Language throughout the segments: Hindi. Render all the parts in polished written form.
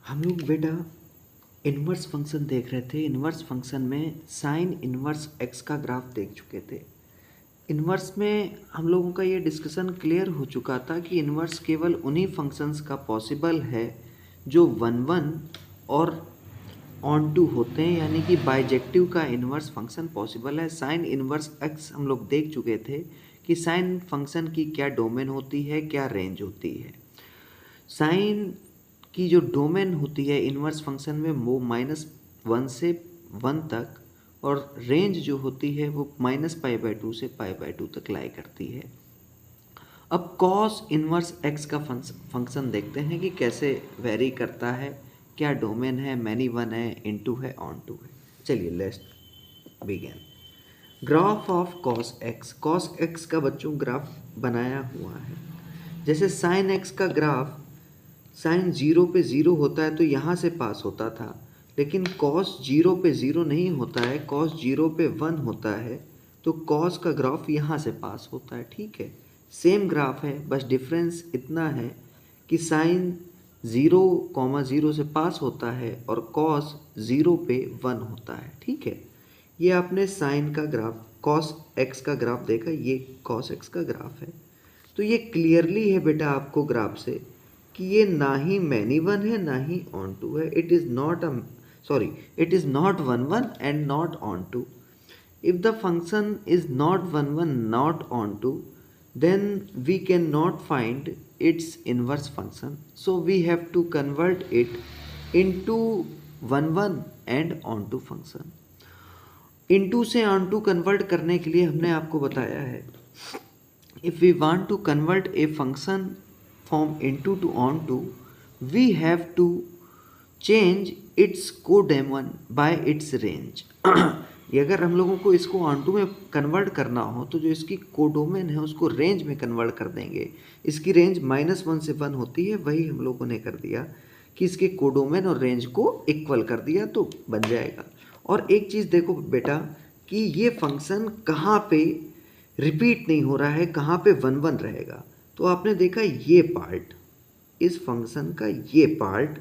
हम लोग बेटा इन्वर्स फंक्शन देख रहे थे। इन्वर्स फंक्शन में साइन इन्वर्स एक्स का ग्राफ देख चुके थे। इन्वर्स में हम लोगों का ये डिस्कशन क्लियर हो चुका था कि इन्वर्स केवल उन्हीं फंक्शंस का पॉसिबल है जो वन वन और ऑन टू होते हैं, यानी कि बाइजेक्टिव का इन्वर्स फंक्शन पॉसिबल है। साइन इन्वर्स एक्स हम लोग देख चुके थे कि साइन फंक्शन की क्या डोमेन होती है, क्या रेंज होती है। साइन की जो डोमेन होती है इन्वर्स फंक्शन में वो -1 से 1 तक, और रेंज जो होती है वो -π/2 से π/2 तक लाई करती है। अब कॉस इन्वर्स एक्स का फंक्शन देखते हैं कि कैसे वेरी करता है, क्या डोमेन है, मैनी वन है, इनटू है, ऑन टू है। चलिए let's begin. Graph of cos x. Cos x का बच्चों ग्राफ बनाया हुआ है। जैसे साइन एक्स का ग्राफ साइन 0 पे 0 होता है तो यहाँ से पास होता था, लेकिन कॉस 0 पे 0 नहीं होता है, कॉस 0 पे 1 होता है, तो कॉस का ग्राफ यहाँ से पास होता है। ठीक है, सेम ग्राफ है, बस डिफरेंस इतना है कि साइन 0,0 से पास होता है और कॉस 0 पे 1 होता है। ठीक है, ये आपने साइन का ग्राफ कॉस एक्स का ग्राफ देखा, ये कॉस एक्स का ग्राफ है। तो ये क्लियरली है बेटा आपको ग्राफ से कि ये ना ही मैनी वन है ना ही ऑन टू है। It is not one one and not onto. If the function is not one one not onto, then we cannot find its inverse function, so we have to convert it into 1 1 and onto function। into से onto convert करने के लिए हमने आपको बताया है, if we want to convert a function from into to onto, we have to change its codomain by its range। ये अगर हम लोगों को इसको ऑनटू में कन्वर्ट करना हो तो जो इसकी कोडोमेन है उसको रेंज में कन्वर्ट कर देंगे। इसकी रेंज -1 से 1 होती है, वही हम लोगों ने कर दिया कि इसके कोडोमेन और रेंज को इक्वल कर दिया तो बन जाएगा। और एक चीज़ देखो बेटा कि ये फंक्शन कहाँ पे रिपीट नहीं हो रहा है, कहाँ पे 1 1 रहेगा। तो आपने देखा ये पार्ट, इस फंक्शन का ये पार्ट,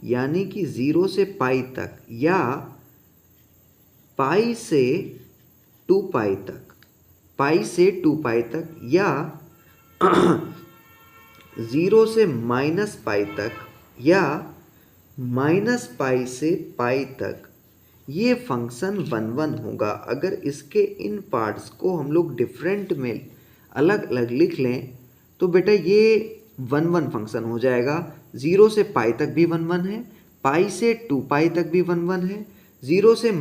यानी कि 0 से पाई तक या पाई से 2π तक, पाई से 2π तक या 0 से -π तक या -π से पाई तक, ये फंक्शन 1 1 होगा। अगर इसके इन पार्ट्स को हम लोग डिफरेंट में अलग अलग लिख लें तो बेटा ये 1 1 फंक्शन हो जाएगा। 0 से पाई तक भी 1 1 है, पाई से 2π तक भी 1 1 है, 0 से -π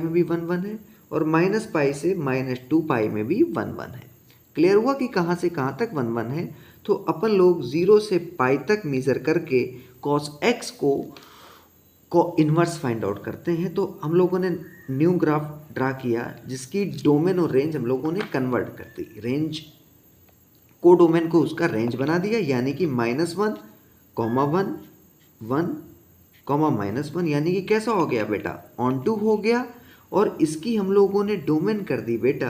में भी 1 1 है, और -π से -2π में भी 1 1 है। क्लियर हुआ कि कहाँ से कहाँ तक 1 1 है। तो अपन लोग 0 से पाई तक मेजर करके cos x को इन्वर्स फाइंड आउट करते हैं। तो हम लोगों ने न्यू ग्राफ ड्रा किया जिसकी डोमेन और रेंज हम लोगों ने कन्वर्ट कर दी। रेंज को डोमेन को उसका रेंज बना दिया, यानी कि -1, (1), 1, (-1), यानी कि कैसा हो गया बेटा, ऑन टू हो गया। और इसकी हम लोगों ने डोमेन कर दी बेटा,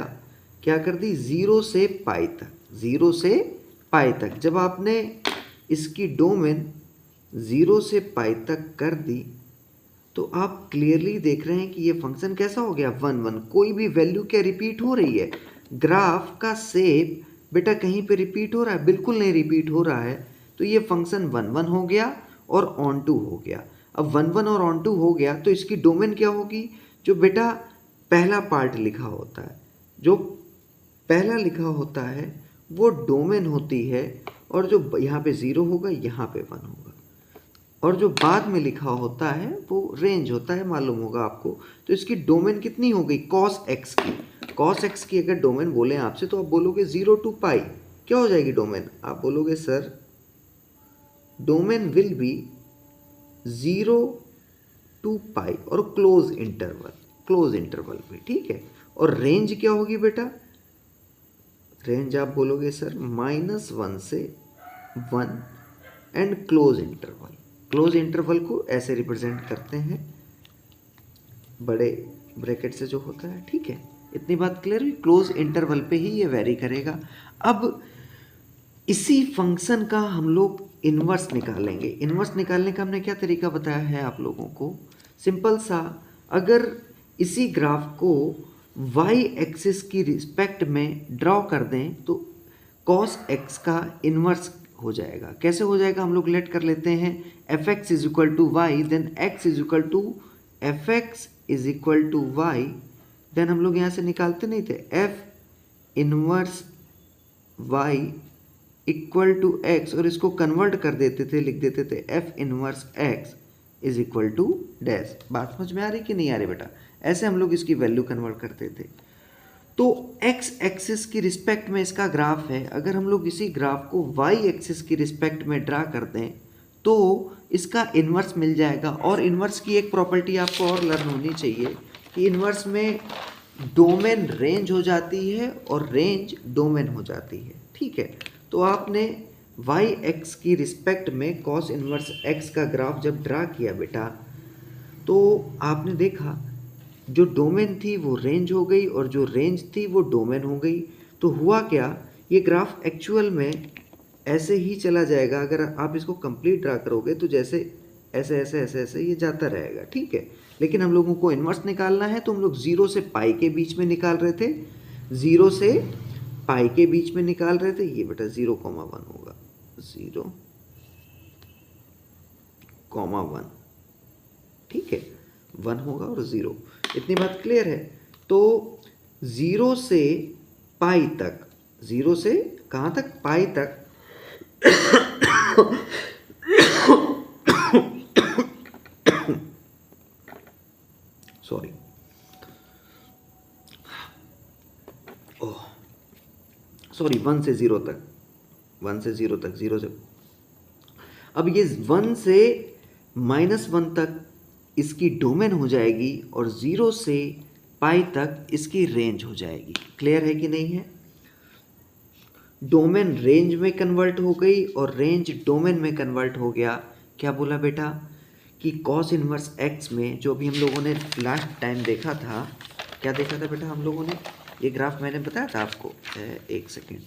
क्या कर दी, 0 से पाई तक, 0 से पाई तक। जब आपने इसकी डोमेन 0 से पाई तक कर दी तो आप क्लियरली देख रहे हैं कि ये फंक्शन कैसा हो गया, 1 1। कोई भी वैल्यू क्या रिपीट हो रही है, ग्राफ का शेप बेटा कहीं पे रिपीट हो रहा है, बिल्कुल नहीं रिपीट हो रहा है। तो ये फंक्शन 1 1 हो गया और ऑन टू हो गया। अब 1 1 और ऑन टू हो गया तो इसकी डोमेन क्या होगी, जो बेटा पहला पार्ट लिखा होता है, जो पहला लिखा होता है वो डोमेन होती है, और जो यहाँ पे 0 होगा यहाँ पे 1 होगा, और जो बाद में लिखा होता है वो रेंज होता है, मालूम होगा आपको। तो इसकी डोमेन कितनी हो गई, cos x की। cos x की अगर डोमेन बोले आपसे तो आप बोलोगे 0 to π, क्या हो जाएगी डोमेन, आप बोलोगे sir domain will be 0 to π और क्लोज इंटरवल पे। ठीक है, और रेंज क्या होगी बेटा, रेंज आप बोलोगे सर -1 से 1 and close interval. Close interval को ऐसे रिप्रेजेंट करते हैं बड़े ब्रैकेट से जो होता है। ठीक है, इतनी बात क्लियर हुई, क्लोज इंटरवल पे ही ये वेरी करेगा। अब इसी फंक्शन का हम लोग इन्वर्स निकालेंगे। इन्वर्स निकालने का हमने क्या तरीका बताया है आप लोगों को, सिंपल सा, अगर इसी ग्राफ को y एक्सिस की रिस्पेक्ट में ड्रॉ कर दें तो cos x का इन्वर्स हो जाएगा। कैसे हो जाएगा, हम लोग लेट कर लेते हैं f x is equal to y, then x is equal to f x is equal to y, then हम लोग यहाँ से निकालते नहीं थे f inverse y equal to x, और इसको कन्वर्ट कर देते थे, लिख देते थे f inverse x is equal to dash. बात समझ में आ रही कि नहीं आ रही बेटा? ऐसे हम लोग इसकी वैल्यू कन्वर्ट करते थे। तो x एक्सिस की रिस्पेक्ट में इसका ग्राफ है, अगर हम लोग इसी ग्राफ को y एक्सिस की रिस्पेक्ट में ड्रा कर दें तो इसका इन्वर्स मिल जाएगा। और इन्वर्स की एक प्रॉपर्टी आपको और लर्न होनी चाहिए कि इन्वर्स में डोमेन रेंज हो जाती है और रेंज डोमेन हो जाती है, ठीक है। तो आपने y एक्स की रिस्पेक्ट में cos इन्वर्स x का ग्राफ जब ड्रा किया बेटा, तो आपने देखा जो डोमेन थी वो रेंज हो गई और जो रेंज थी वो डोमेन हो गई। तो हुआ क्या, ये ग्राफ एक्चुअल में ऐसे ही चला जाएगा। अगर आप इसको कंप्लीट ड्रा करोगे तो जैसे ऐसे ऐसे ऐसे ऐसे ये जाता रहेगा, ठीक है। लेकिन हम लोगों को इन्वर्स निकालना है तो हम लोग 0 से पाई के बीच में निकाल रहे थे, 0 से पाई के बीच में निकाल रहे थे। ये बेटा 0,1 होगा, 0,1, ठीक है, 1 होगा और 0। इतनी बात क्लियर है? तो 0 से पाई तक, 0 से कहाँ तक, पाई तक सॉरी, ओह सॉरी, 1 से 0 तक, 1 से 0 तक, 0 से, अब ये 1 से -1 तक इसकी डोमेन हो जाएगी और 0 से पाई तक इसकी रेंज हो जाएगी। क्लियर है कि नहीं है? डोमेन रेंज में कन्वर्ट हो गई और रेंज डोमेन में कन्वर्ट हो गया। क्या बोला बेटा कि cos इनवर्स x में जो भी हम लोगों ने लास्ट टाइम देखा था, क्या देखा था बेटा हम लोगों ने, ये ग्राफ मैंने बताया था आपको, एक सेकेंड,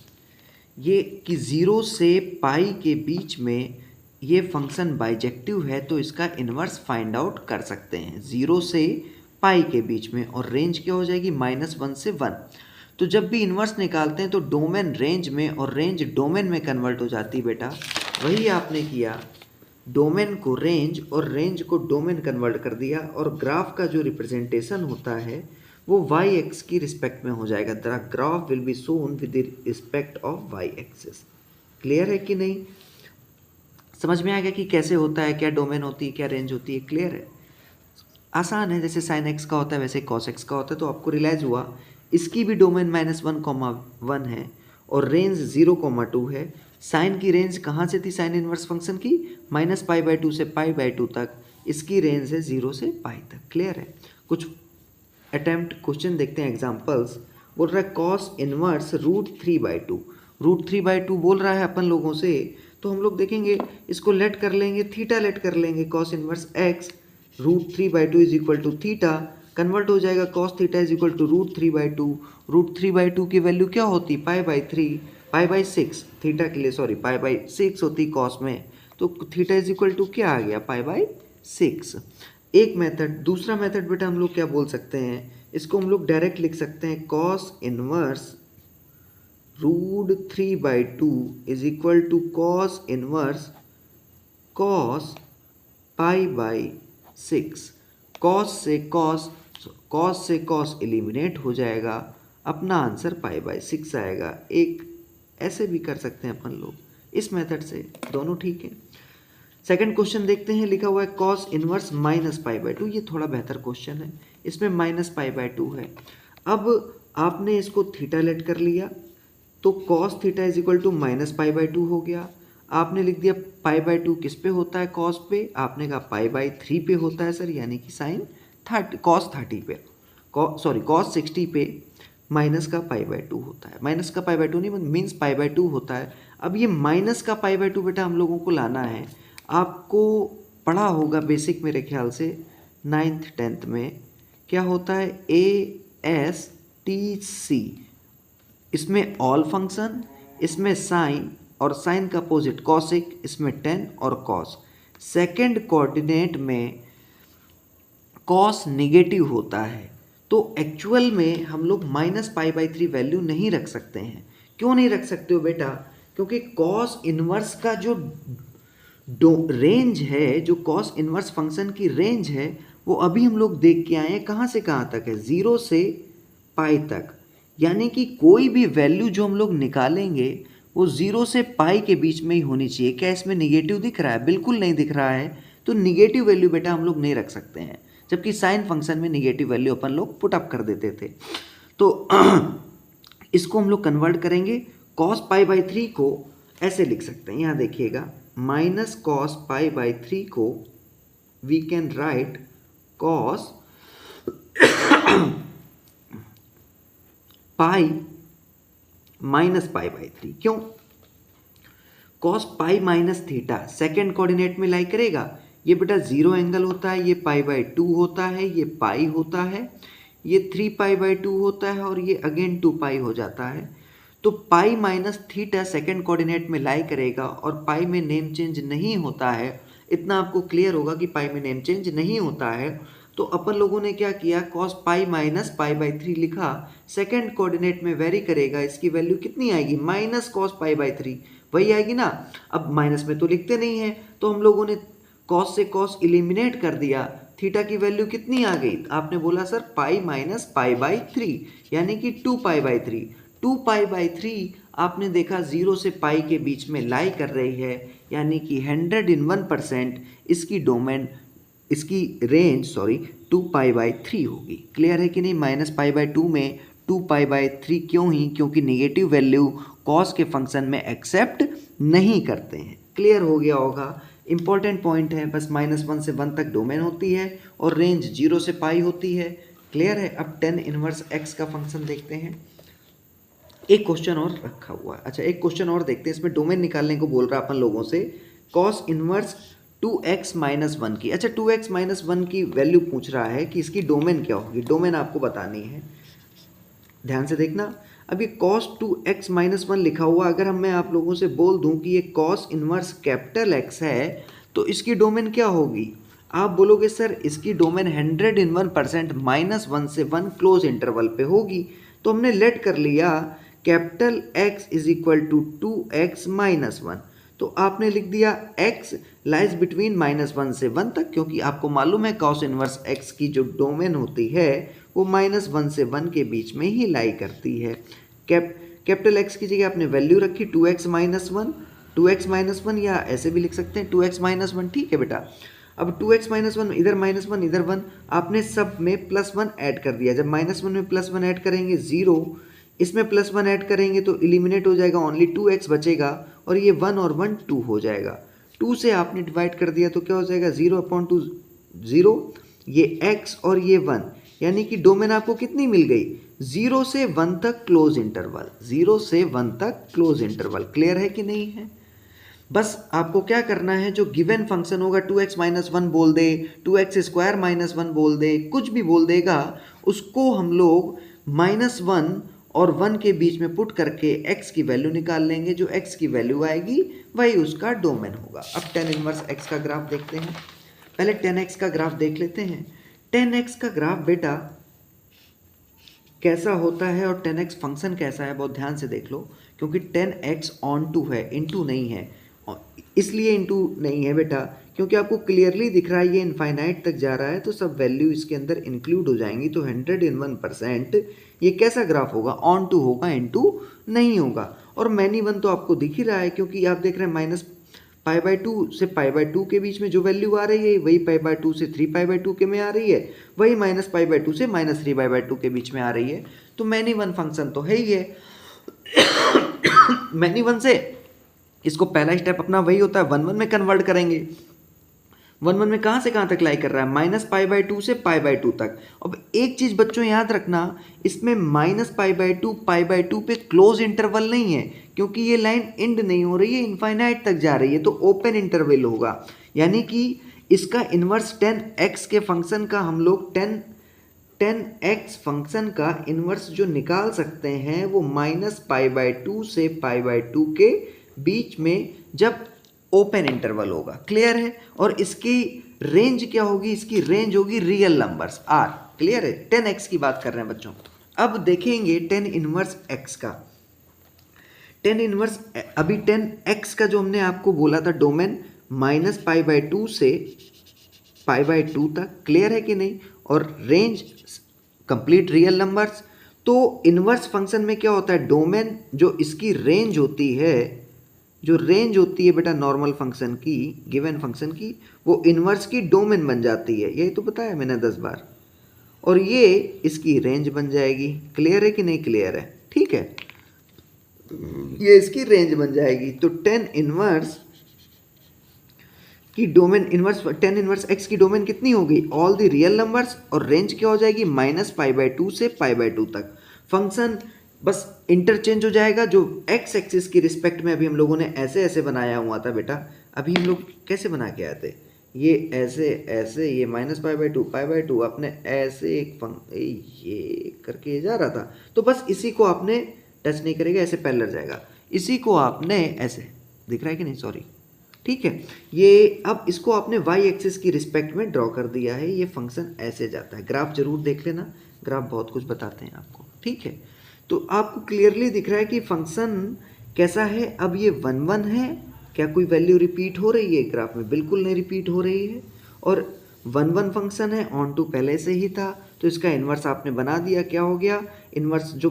ये कि 0 से पाई के बीच में ये फंक्शन बाइजेक्टिव है तो इसका इन्वर्स फाइंड आउट कर सकते हैं 0 से पाई के बीच में। और रेंज क्या हो जाएगी, -1 से 1। तो जब भी इन्वर्स निकालते हैं तो डोमेन रेंज में और रेंज डोमेन में कन्वर्ट हो जाती है बेटा। वही आपने किया, डोमेन को रेंज और रेंज को डोमेन कन्वर्ट कर दिया, और ग्राफ का जो रिप्रेजेंटेशन होता है वो y एक्स की रिस्पेक्ट में हो जाएगा। The graph will be shown with the respect of y axis. Clear है कि नहीं? समझ में आ गया कि कैसे होता है, क्या डोमेन होती है, क्या रेंज होती है? क्लियर है, आसान है। जैसे sin x का होता है वैसे cos x का होता है। तो आपको रियलाइज हुआ इसकी भी डोमेन -1,1 है और रेंज 0,2 है। साइन की रेंज कहाँ से थी, साइन इनवर्स फंक्शन की -π/2 से π/2 तक, इसकी रेंज है 0 से पाई तक। क्लियर है? कुछ अटेम्प्ट क्वेश्चन देखते हैं, एग्जांपल्स। बोल रहा है cos इनवर्स √3/2, √3/2 बोल रहा है अपन लोगों से। तो हम लोग देखेंगे, इसको लेट कर लेंगे, थीटा लेट कर लेंगे, cos inverse x √3/2 is equal to theta, convert हो जाएगा cos theta is equal to √3/2। √3/2 की वैल्यू क्या होती, π/3, π/6 थीटा के लिए, सॉरी π/6 होती cos में, तो थीटा इज इक्वल टू क्या आ गया, π/6। एक मेथड। दूसरा मेथड बेटा हम लोग क्या बोल सकते हैं, इसको हम लोग डायरेक्ट लिख सकते हैं cos inverse √3/2 is equal to cos inverse cos π/6। cos से cos एलिमिनेट हो जाएगा, अपना आंसर π/6 आएगा। एक ऐसे भी कर सकते हैं अपन लोग, इस मेथड से, दोनों ठीक है। सेकंड क्वेश्चन देखते हैं, लिखा हुआ है cos इनवर्स -π/2। ये थोड़ा बेहतर क्वेश्चन है, इसमें -π/2 है। अब आपने इसको थीटा लेट कर लिया तो cos theta is equal to -π/2 हो गया। आपने लिख दिया π/2 किस पे होता है, cos पे, आपने कहा π/3 पे होता है सर, यानी कि साइन cos 30 पे, सॉरी cos 60 पे माइनस का π/2 होता है। माइनस का π/2 नहीं, मीन्स π/2 होता है। अब ये माइनस का π/2 बेटा हम लोगों को लाना है। आपको पढ़ा होगा बेसिक मेरे ख्याल से 9th 10th में, क्या होता है ASTC, इसमें ऑल फंक्शन, इसमें साइन और साइन का अपोजिट कॉसिक, इसमें टेन और कॉस। सेकेंड कोऑर्डिनेट में कॉस निगेटिव होता है, तो एक्चुअल में हम लोग -π/3 वैल्यू नहीं रख सकते हैं। क्यों नहीं रख सकते हो बेटा? क्योंकि कॉस इनवर्स का जो रेंज है, जो कॉस इनवर्स फंक्शन की रेंज है, वो अभी हम लोग देख के आए हैं कहाँ से कहाँ तक है, 0 से पाई तक। यानी कि कोई भी वैल्यू जो हम लोग निकालेंगे वो 0 से पाई के बीच में ही होनी चाहिए। क्या इसमें निगेटिव दिख रहा है? बिल्कुल नहीं दिख रहा है। तो निगेटिव वैल्यू बेटा हम लोग नहीं रख सकते हैं, जबकि साइन फंक्शन में निगेटिव वैल्यू अपन लोग पुट अप कर देते थे। तो इसको हम लोग कन्वर्ट करेंगे। cos π/3 को ऐसे लिख सकते हैं, यहाँ देखिएगा, -cos π/3 को वी कैन राइट cos पाई -π/3। क्यों? cos pi minus theta second coordinate में लाई करेगा। ये बेटा 0 एंगल होता है, ये π/2 होता है, ये पाई होता है, ये 3π/2 होता है और ये अगेन 2π हो जाता है। तो pi minus theta second coordinate में लाई करेगा और पाई में नेम चेंज नहीं होता है। इतना आपको क्लियर होगा कि पाई में नेम चेंज नहीं होता है। तो अपन लोगों ने क्या किया, cos पाई माइनस π/3 लिखा, सेकेंड कोऑर्डिनेट में वेरी करेगा, इसकी वैल्यू कितनी आएगी, -cos π/3 वही आएगी ना। अब माइनस में तो लिखते नहीं है, तो हम लोगों ने cos से cos इलिमिनेट कर दिया, थीटा की वैल्यू कितनी आ गई, आपने बोला सर पाई माइनस π/3 यानी कि 2π/3। 2π/3 आपने देखा 0 से पाई के बीच में लाई कर रही है, यानी कि 101% इसकी डोमेन, इसकी रेंज 2π/3 होगी। क्लियर है कि नहीं? -π/2 में 2π/3 क्यों ही? क्योंकि निगेटिव वैल्यू कॉस के फंक्शन में एक्सेप्ट नहीं करते हैं। क्लियर हो गया होगा? इंपॉर्टेंट पॉइंट है, बस -1 से 1 तक डोमेन होती है और रेंज 0 से पाई होती है। क्लियर है? अब tan इनवर्स x का फंक्शन देखते हैं। एक क्वेश्चन और रखा हुआ है। अच्छा, एक क्वेश्चन और देखते हैं, इसमें डोमेन निकालने को बोल रहा है अपन लोगों से। cos इनवर्स 2x - 1 की, अच्छा 2x - 1 की वैल्यू पूछ रहा है कि इसकी डोमेन क्या होगी। डोमेन आपको बतानी है, ध्यान से देखना। अब ये cos 2x - 1 लिखा हुआ, अगर मैं आप लोगों से बोल दूं कि ये cos इनवर्स कैपिटल X है, तो इसकी डोमेन क्या होगी? आप बोलोगे सर इसकी डोमेन 101% -1 से 1 क्लोज इंटरवल पे होगी। तो हमने लेट कर लिया कैपिटल X = 2x - 1। तो आपने लिख दिया x लाइज बिटवीन -1 से 1 तक, क्योंकि आपको मालूम है cos इनवर्स x की जो डोमेन होती है वो -1 से 1 के बीच में ही लाई करती है। कैपिटल X की जगह आपने वैल्यू रखी 2x - 1, 2x - 1, या ऐसे भी लिख सकते हैं 2x - 1। ठीक है बेटा। अब 2x - 1, इधर -1 इधर 1, आपने सब में +1 ऐड कर दिया। जब -1 में +1 ऐड करेंगे 0, इसमें +1 ऐड करेंगे तो एलिमिनेट हो जाएगा, ओनली 2x बचेगा और ये 1 और 1 2 हो जाएगा। 2 से आपने डिवाइड कर दिया तो क्या हो जाएगा, 0/2 0, ये x और ये 1, यानी कि डोमेन आपको कितनी मिल गई, 0 से 1 तक क्लोज इंटरवल, 0 से 1 तक क्लोज इंटरवल। क्लियर है कि नहीं है? बस आपको क्या करना है, जो गिवन फंक्शन होगा 2x - 1 बोल दे, 2x² - 1 बोल दे, कुछ भी बोल देगा, उसको हम लोग -1 और 1 के बीच में पुट करके x की वैल्यू निकाल लेंगे। जो x की वैल्यू आएगी वही उसका डोमेन होगा। अब tan इनवर्स x का ग्राफ देखते हैं। पहले tan x का ग्राफ देख लेते हैं। tan x का ग्राफ बेटा कैसा होता है और tan x फंक्शन कैसा है, बहुत ध्यान से देख लो, क्योंकि tan x ऑन टू है, इनटू नहीं है। इसलिए इनटू नहीं है बेटा क्योंकि आपको क्लियरली दिख रहा है ये इनफाइनाइट तक जा रहा है, तो सब वैल्यू इसके अंदर इंक्लूड हो जाएंगी। तो 101% ये कैसा ग्राफ होगा, ऑन टू होगा, इनटू नहीं होगा। और मैनी वन तो आपको दिख ही रहा है, क्योंकि आप देख रहे हैं -π/2 से π/2 के बीच में जो वैल्यू आ रही है वही π/2 से 3π/2 के में आ रही है, वही -π/2 से -3π/2 के बीच में आ रही है। तो मैनी वन फंक्शन तो है ही है। मैनी वन से इसको पहला स्टेप अपना वही होता है, 1 1 में कन्वर्ट करेंगे। 1 1 में कहाँ से कहाँ तक लाई कर रहा है, -π/2 से π/2 तक। अब एक चीज़ बच्चों याद रखना, इसमें -π/2 π/2 पे क्लोज इंटरवल नहीं है, क्योंकि ये लाइन एंड नहीं हो रही है, इनफाइनाइट तक जा रही है, तो ओपन इंटरवल होगा। यानी कि इसका इन्वर्स tan x के फंक्शन का हम लोग tan x फंक्शन का इन्वर्स जो निकाल सकते हैं वो -π/2 से π/2 के बीच में जब ओपन इंटरवल होगा, क्लियर है। और इसकी रेंज क्या होगी, इसकी रेंज होगी रियल नंबर्स आर, क्लियर है। 10x की बात कर रहे हैं बच्चों। अब देखेंगे 10 इनवर्स x का। 10 इनवर्स अभी 10x का जो हमने आपको बोला था डोमेन -π/2 से π/2 तक, क्लियर है कि नहीं, और रेंज कंप्लीट रियल नंबर्स। तो इनवर्स फंक्शन में क्या होता है, डोमेन जो इसकी रेंज होती है, जो रेंज होती है बेटा नॉर्मल फंक्शन की, गिवन फंक्शन की, वो इनवर्स की डोमेन बन जाती है, यही तो बताया मैंने 10 बार। और ये इसकी रेंज बन जाएगी, क्लियर है कि नहीं, क्लियर है, ठीक है। ये इसकी रेंज बन जाएगी। तो 10 इनवर्स की डोमेन इनवर्स 10 इनवर्स x की डोमेन कितनी होगी, ऑल द रियल नंबर्स, और रेंज क्या हो जाएगी -π/2 से π/2 तक। फंक्शन बस इंटरचेंज हो जाएगा, जो x एक्सिस की रिस्पेक्ट में अभी हम लोगों ने ऐसे ऐसे बनाया हुआ था बेटा, अभी हम लोग कैसे बना के आए थे, ये ऐसे ऐसे, ये -π/2 π/2, आपने ऐसे ये करके जा रहा था, तो बस इसी को आपने टच नहीं करेगा, ऐसे पैरेलल जाएगा, इसी को आपने ऐसे, दिख रहा है कि नहीं, सॉरी, ठीक है। ये अब इसको आपने y एक्सिस की रिस्पेक्ट में ड्रॉ कर दिया है, ये फंक्शन ऐसे जाता है। ग्राफ जरूर देख लेना, ग्राफ बहुत कुछ बताते हैं आपको, ठीक है। तो आपको क्लियरली दिख रहा है कि फंक्शन कैसा है। अब ये 1 1 है, क्या कोई वैल्यू रिपीट हो रही है ग्राफ में, बिल्कुल नहीं रिपीट हो रही है। और 1 1 फंक्शन है, ऑन टू पहले से ही था, तो इसका इन्वर्स आपने बना दिया, क्या हो गया, इन्वर्स जो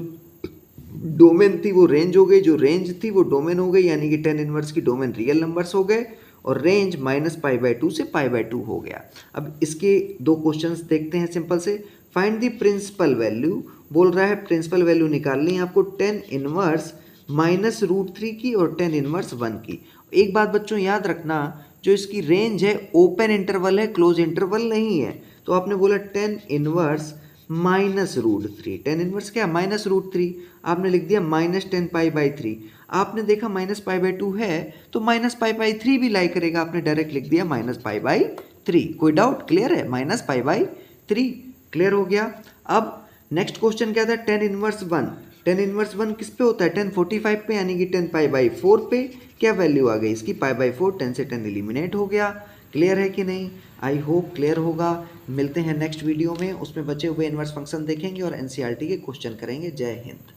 डोमेन थी वो रेंज हो गई, जो रेंज थी वो डोमेन हो गई, यानी कि 10 इनवर्स की डोमेन रियल नंबर्स हो गए, और रेंज -π/2 से π/2 हो गया। अब इसके दो क्वेश्चंस देखते हैं सिंपल से। फाइंड द प्रिंसिपल वैल्यू, बोल रहा है प्रिंसिपल वैल्यू निकालनी है आपको 10 इनवर्स -√3 की और 10 इनवर्स 1 की। एक बात बच्चों याद रखना, जो इसकी रेंज है ओपन इंटरवल है, क्लोज इंटरवल नहीं है। तो आपने बोला 10 इनवर्स -√3, 10 इनवर्स क्या, -√3, आपने लिख दिया -10π/3। आपने देखा -π/2 है, तो -π/3 भी लाई करेगा, आपने डायरेक्ट लिख दिया -π/3। कोई डाउट, क्लियर है, -π/3, क्लियर हो गया। अब नेक्स्ट क्वेश्चन क्या था, 10 इनवर्स 1। 10 इनवर्स 1 किस पे होता है, 1045 पे, यानी कि 10π/4 पे। क्या वैल्यू आ गई इसकी, π/4, 10 से 10 एलिमिनेट हो गया। क्लियर है कि नहीं, आई होप क्लियर होगा। मिलते हैं नेक्स्ट वीडियो में, उसमें बचे हुए इनवर्स फंक्शन देखेंगे और एनसीईआरटी के क्वेश्चन करेंगे। जय हिंद।